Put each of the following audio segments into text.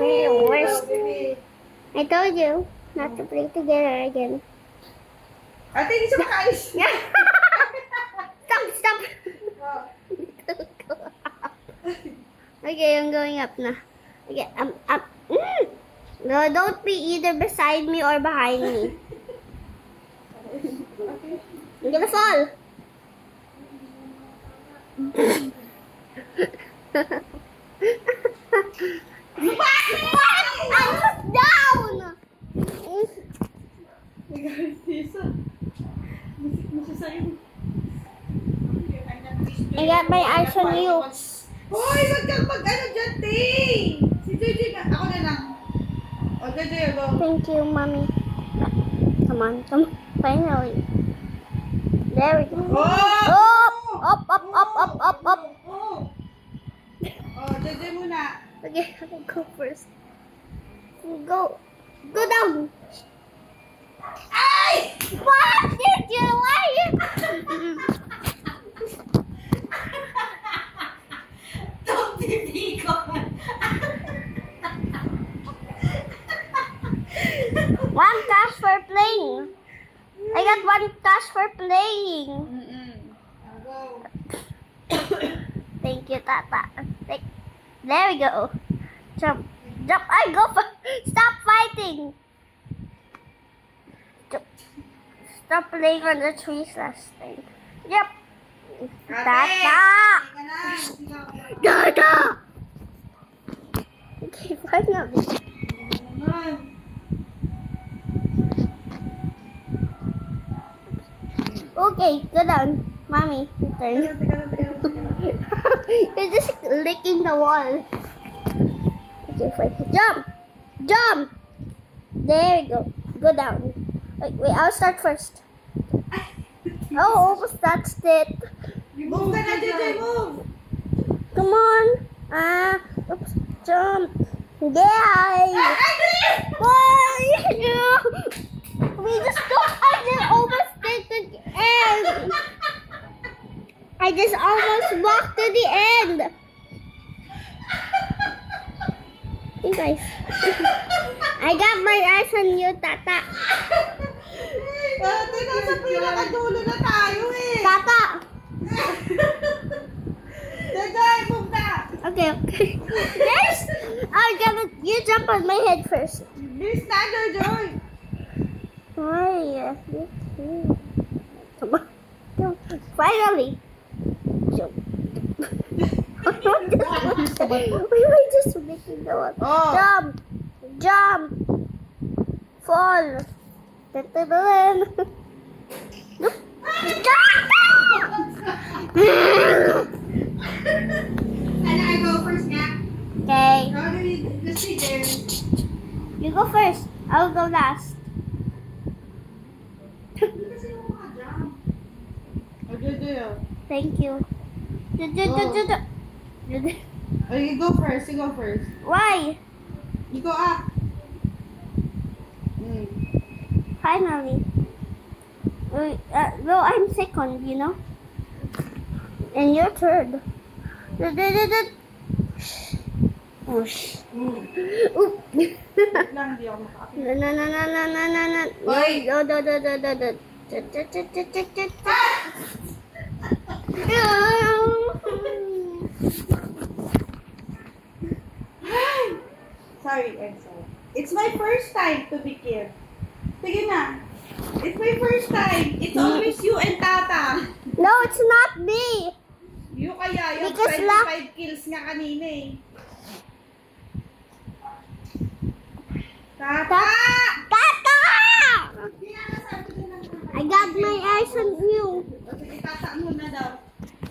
We're the worst. I told you not to play together again. Ate, hindi siya makaalis. Stop! Okay, I'm going up na. Okay, up. No, don't be either beside me or behind me. I'm gonna fall. I was down. I got my eyes on you. Hoy, wag kang mag-ano dyan, te! Si JJ na. Ako na lang. O, JJ, go. Thank you, mommy. Come on. Finally. There we go. Oh! Up. Oh! Oh, JJ muna. Okay, I'll go first. Go down. Ay! What did you like? Don't be One cash for playing. I got one cash for playing. Go. Thank you, Tata. There we go. Jump. I go for. Stop fighting. Stop playing on the trees last time. Yep. Tata. Tata. Okay, finally. Okay, go down. Mommy, your turn. You're just licking the wall. Okay, fine. Jump! There you go. Go down. Wait, I'll start first. Oh, almost touched it. Move ka na, JJ, move! Come on. Oops. Jump. Yay! Why? We just don't. I just almost did to the end. I just almost walked to the end. Hey guys. I got my eyes on you, Tata. Ate, nasa pinakadulo na tayo eh. Tata. JJ, move na! Okay. Yes. You jump on my head first. Bilis na, Joy! Why? Come on. Finally. Jump. We were just making the one. Oh. Jump. Fall. Nope. And I go first nga. Okay. How do we proceed there? You go first. I'll go last. Thank you. Oh, you go first. You go first. Why? You go up. Finally. No, I'm second, you know. And you're third. Oh, shh. Oop. Lang, di ako makakapit. No. Sorry, Enzo. It's my first time to be killed. Sige na. It's my first time. It's always you and Tata. No, it's not me. You kaya, yung Because 25 kills nga kanina eh. Tata! Tata! I got my eyes on you. Sige, Tata muna daw.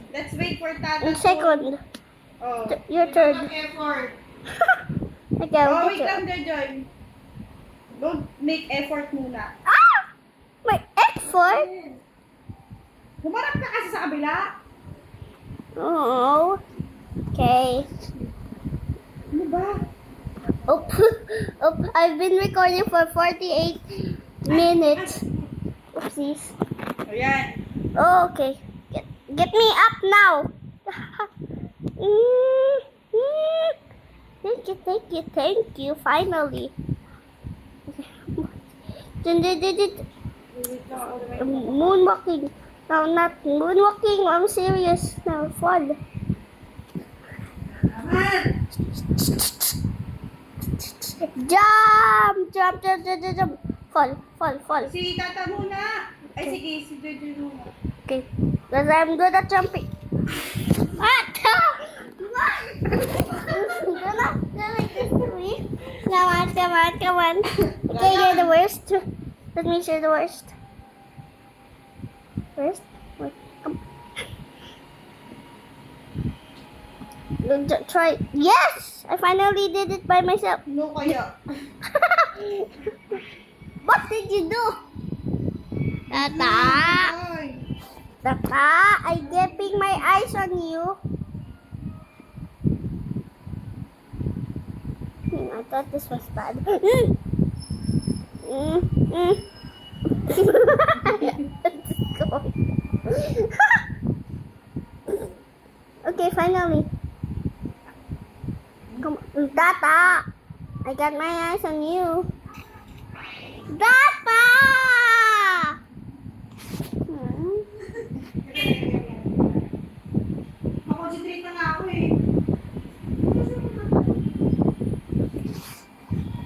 Let's wait for Tata. In second. Oh. Your turn. Effort. Okay, Oh, wait lang, Joy. Don't make effort muna. My effort? Humarap ka kasi sa kabila. Oh. Okay. Ano ba? I've been recording for 48 minutes. Oopsies. Ayan. Oh, okay. Get me up now. Thank thank you. Finally. Moonwalking. No, not moonwalking. I'm serious. No, fall. Jump. Fall. Si Tata muna. Ay, sige, si Jojo muna. Okay, because I'm good at jumping. What? You're not like this to me. Come on. Okay, you're the worst. Let me show the worst. Wait, come. Try. Yes! I finally did it by myself. No kaya. What did you do? Tata, I'm dipping my eyes on you. I thought this was bad. Okay, finally. Come on. Tata, I got my eyes on you. Tata! Makonsentrate na nga ako eh.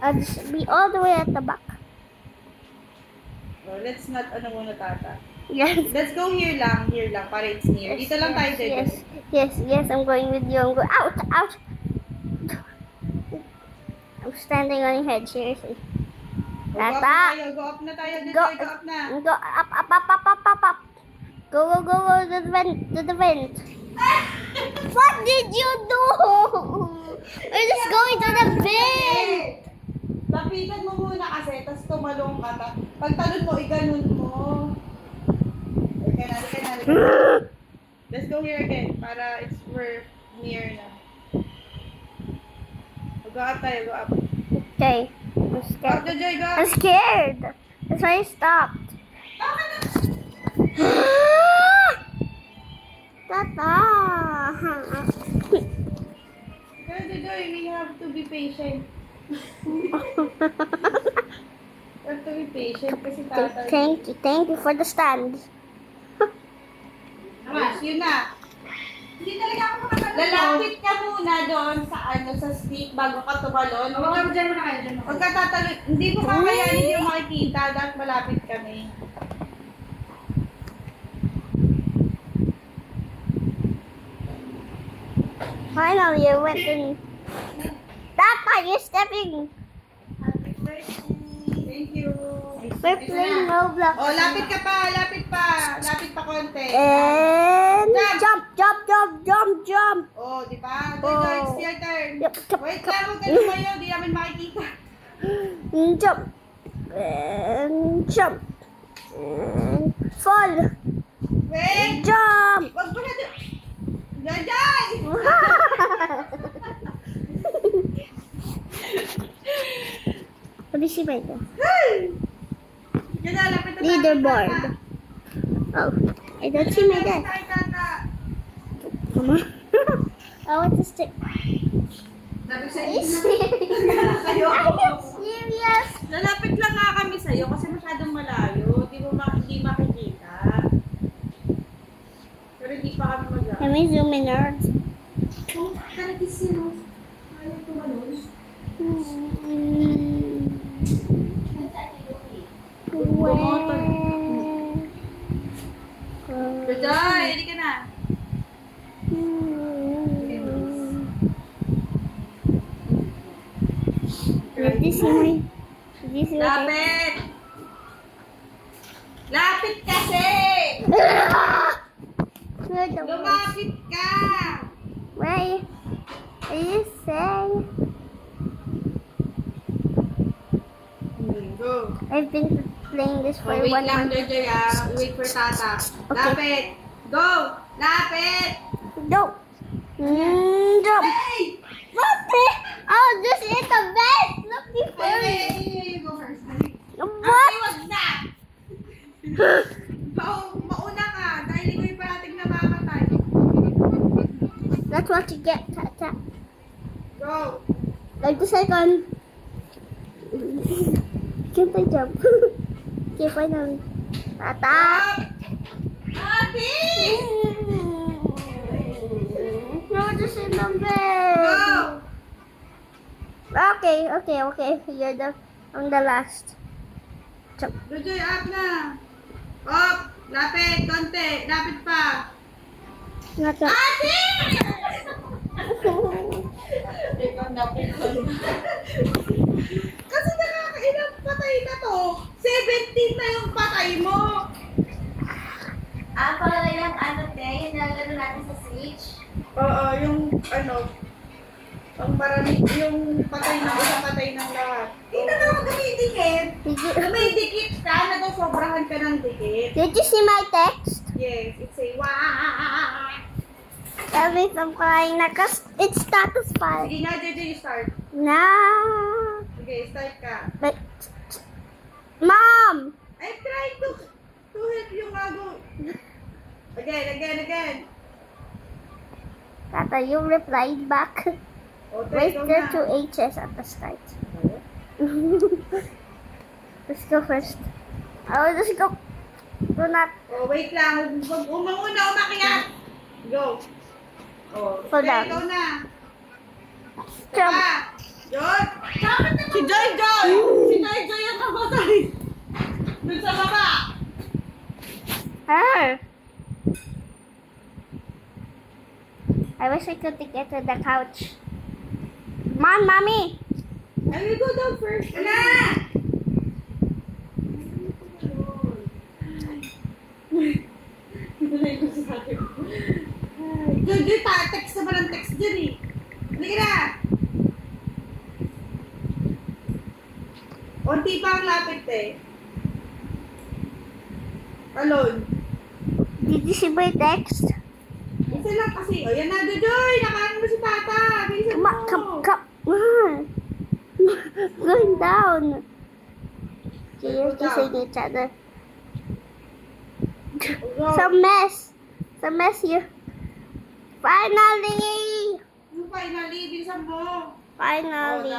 I'll just be all the way at the back. Oh, let's not, muna, Tata. Yes. Let's go here lang, para it's near. Dito lang tayo, Jojo. Yes, I'm going with you. I'm going out. I'm standing on your head, seriously. Tata. Go up na tayo, Jojo. Go Go up na. Go up. Go to the vent. What did you do? We're just going to the vent. Lapitan mo muna kasi, tapos tumalong ka. Pag talon mo, iganon mo. Halika na. Let's go here again, para we're near na. Go up tayo, go up. Okay. I'm Go up, scared. Jojo, go up. I'm scared. That's why I stopped. Tata. Jojo, we have to be patient. We have to be patient kasi Tata. Thank you for the stand. Mas, yun na. Hindi talaga ako makakalala. Lalapit ka muna doon sa stick bago ka tumalon. Huwag ka tatalon. Hindi mo kakayanin, hindi mo makikita. Dapat malapit kami. Finally, I went in. Tata, you're stepping. Thank you. We're playing Roblox. Oh, lapit ka pa. Lapit pa konti. And jump. Oh, di ba? Oh. Jojo, it's your turn. Yep, Wait lang, huwag ka lumayo. Di namin makikita. Jump. And jump. And fall. Wait! Jump. Wag mo na doon. Jajay! What did she make? Yan na, lapit na tayo. Leaderboard. Tata. Oh, I don't see my dad. Tayo, Tata. Come on. I want to stick. Sabi sa Are you inyo. serious? Kayo. Are you serious? Lalapit lang nga kami sa'yo kasi masyadong malayo. Hindi makikita. Pero hindi pa kami mag-a. Can we zoom in out? Oh, talagang sino? Ayaw tumalon. Jojoy, hindi ka na. Did you see what I... Lapit! Lapit kasi! You're the worst. Lumapit ka! Why are you saying? Go. I've been playing this for Wait 1 lang, month. Jojoy, ah. Wait for Tata. Okay. Lapit! Go! Lapit! Go. Jump. Hey! What the? Oh, this is the best. Look before you. Hey! Go first. What? Ay, wag na! Mauna ka. Dahil ikaw yung parating na makamatay. That's what you get, Tata. Go! second. Can't I jump? Okay, finally. Tata! Ate! No, just in the bed. Okay. You're on the last. Jump. Jojoy, up na. Up! Lapit, konti. Lapit pa. Not that. Ate! Ikaw na po. Kasi nakakailang patay na to. 17 na yung patay mo. Para yung ano, te, yung nalagano natin sa Switch. Oo, yung ano, ang marami, yung patay na isa, patay ng lahat. Hindi na naman kami dikit. May dikit ka, nag-sobrahan ka ng dikit. Did you see my text? Yes, it's a wah. Tell me if I'm crying na cause it's status file. Sige nga, JJ, you start. No. Okay, start ka. But, Mom! I'm trying to help you mago. Again. Tata, you replied back. O, Wait, take there na. are 2 H's at the start. Let's go first. Oh, let's go. Do not. Oh, wait lang. Umanguna, umakyat. Go. Oh, Hold on. ikaw na. Jump. Joy! Si Joy! Si Joy ang kamatay. Doon sa baba. Ah. I wish I could get to the couch. Come on, Mommy. I will go down first. Ala! Joy, text naman ang text dyan eh. Halika na! Unti pa ang lapit eh. Alone. Did you see my text? Isa lang kasi. O yan na, Joy! Nakaano mo si Tata. Bilisan mo. Come on. Going down. Okay, you're kissing each other. Go. Some mess here. Finally! Finally, bilisan mo. Finally.